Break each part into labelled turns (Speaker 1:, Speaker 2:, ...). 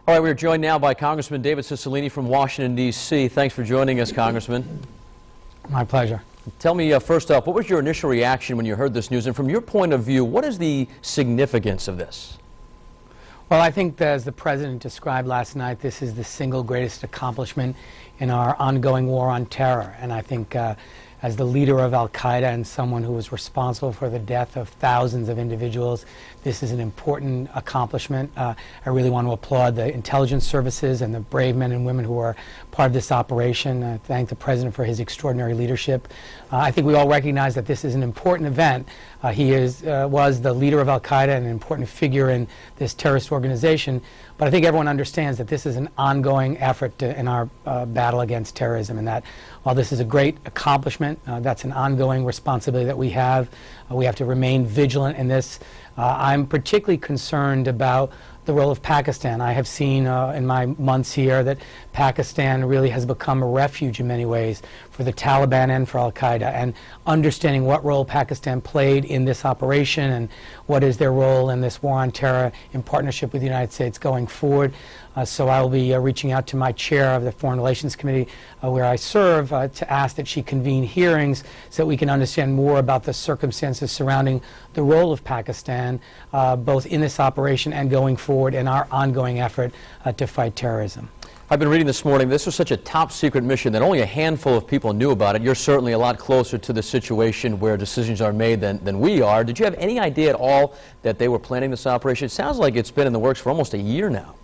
Speaker 1: All right, we're joined now by Congressman David Cicilline from Washington, D.C. Thanks for joining us, Congressman.
Speaker 2: My pleasure.
Speaker 1: Tell me, first up, what was your initial reaction when you heard this news? And from your point of view, what is the significance of this?
Speaker 2: Well, I think that, as the President described last night, this is the single greatest accomplishment in our ongoing war on terror. And I think as the leader of al-Qaeda and someone who was responsible for the death of thousands of individuals, this is an important accomplishment. I really want to applaud the intelligence services and the brave men and women who are part of this operation. I thank the President for his extraordinary leadership. I think we all recognize that this is an important event. He was the leader of al-Qaeda and an important figure in this terrorist organization. But I think everyone understands that this is an ongoing effort in our battle against terrorism, and that while this is a great accomplishment, that's an ongoing responsibility that we have. We have to remain vigilant in this. I'm particularly concerned about the role of Pakistan. I have seen in my months here that Pakistan really has become a refuge in many ways for the Taliban and for al-Qaeda, and understanding what role Pakistan played in this operation and what is their role in this war on terror in partnership with the United States going forward. So I will be reaching out to my chair of the Foreign Relations Committee where I serve to ask that she convene hearings so that we can understand more about the circumstances surrounding the role of Pakistan both in this operation and going forward in our ongoing effort to fight terrorism.
Speaker 1: I've been reading this morning, this was such a top secret mission that only a handful of people knew about it. You're certainly a lot closer to the situation where decisions are made than we are. Did you have any idea at all that they were planning this operation? It sounds like it's been in the works for almost a year now.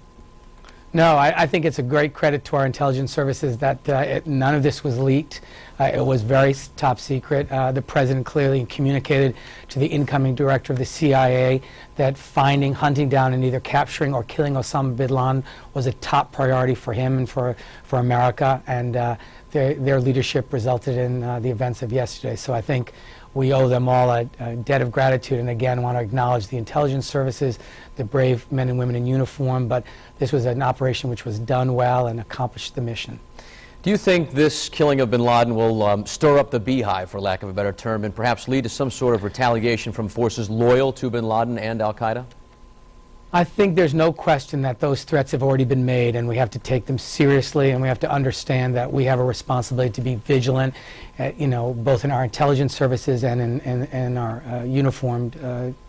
Speaker 2: No, I think it's a great credit to our intelligence services that none of this was leaked. It was very top secret. The President clearly communicated to the incoming director of the CIA that finding, hunting down, and either capturing or killing Osama bin Laden was a top priority for him and for America. And their leadership resulted in the events of yesterday. So I think we owe them all a debt of gratitude, and again, want to acknowledge the intelligence services, the brave men and women in uniform, but this was an operation which was done well and accomplished the mission.
Speaker 1: Do you think this killing of bin Laden will stir up the beehive, for lack of a better term, and perhaps lead to some sort of retaliation from forces loyal to bin Laden and al-Qaeda?
Speaker 2: I think there's no question that those threats have already been made, and we have to take them seriously, and we have to understand that we have a responsibility to be vigilant, both in our intelligence services and in our uniformed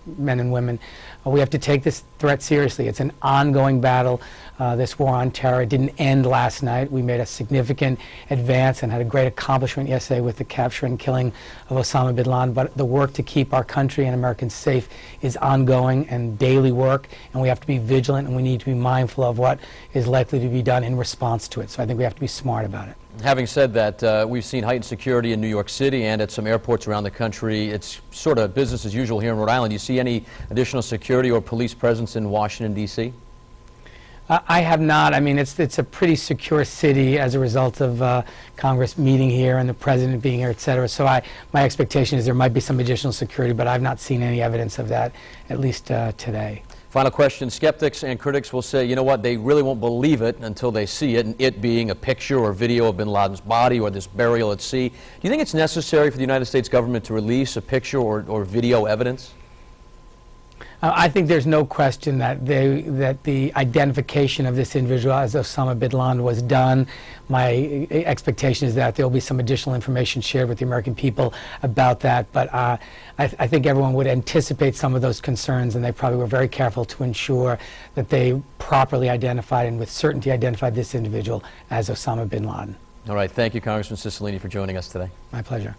Speaker 2: men and women. We have to take this threat seriously. It's an ongoing battle. This war on terror didn't end last night. We made a significant advance and had a great accomplishment yesterday with the capture and killing of Osama bin Laden. But the work to keep our country and Americans safe is ongoing and daily work, and we have to be vigilant, and we need to be mindful of what is likely to be done in response to it. So I think we have to be smart about it.
Speaker 1: Having said that, we've seen heightened security in New York City and at some airports around the country. It's sort of business as usual here in Rhode Island. Do you see any additional security or police presence in Washington, D.C.?
Speaker 2: I have not. I mean, it's a pretty secure city as a result of Congress meeting here and the President being here, et cetera. So my expectation is there might be some additional security, but I've not seen any evidence of that, at least today. Final question. Skeptics and critics will say, you know what, they really won't believe it until they see it, and it being a picture or video of bin Laden's body or this burial at sea. Do you think it's necessary for the United States government to release a picture or video evidence? I think there's no question that the identification of this individual as Osama bin Laden was done. My expectation is that there will be some additional information shared with the American people about that. But I think everyone would anticipate some of those concerns, and they probably were very careful to ensure that they properly identified and with certainty identified this individual as Osama bin Laden.
Speaker 1: All right. Thank you, Congressman Cicilline, for joining us today.
Speaker 2: My pleasure.